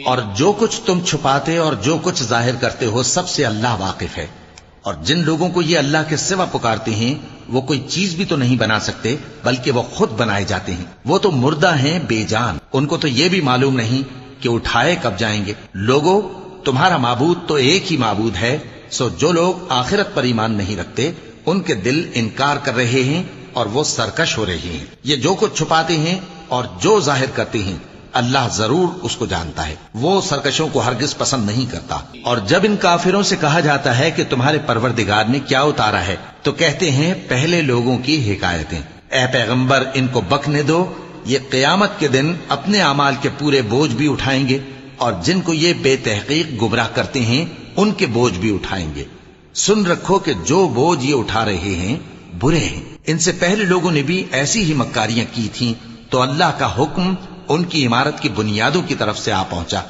اور جو کچھ تم چھپاتے اور جو کچھ ظاہر کرتے ہو سب سے اللہ واقف ہے۔ اور جن لوگوں کو یہ اللہ کے سوا پکارتے ہیں وہ کوئی چیز بھی تو نہیں بنا سکتے بلکہ وہ خود بنائے جاتے ہیں۔ وہ تو مردہ ہیں بے جان، ان کو تو یہ بھی معلوم نہیں کہ اٹھائے کب جائیں گے۔ لوگوں، تمہارا معبود تو ایک ہی معبود ہے، سو جو لوگ آخرت پر ایمان نہیں رکھتے ان کے دل انکار کر رہے ہیں اور وہ سرکش ہو رہے ہیں۔ یہ جو کچھ چھپاتے ہیں اور جو ظاہر کرتے ہیں اللہ ضرور اس کو جانتا ہے، وہ سرکشوں کو ہرگز پسند نہیں کرتا۔ اور جب ان کافروں سے کہا جاتا ہے کہ تمہارے پروردگار نے کیا اتارا ہے تو کہتے ہیں پہلے لوگوں کی حکایتیں۔ اے پیغمبر، ان کو بکنے دو، یہ قیامت کے دن اپنے اعمال کے پورے بوجھ بھی اٹھائیں گے اور جن کو یہ بے تحقیق گمراہ کرتے ہیں ان کے بوجھ بھی اٹھائیں گے۔ سن رکھو کہ جو بوجھ یہ اٹھا رہے ہیں برے ہیں۔ ان سے پہلے لوگوں نے بھی ایسی ہی مکاریاں کی تھیں تو اللہ کا حکم ان کی عمارت کی بنیادوں کی طرف سے آ پہنچا۔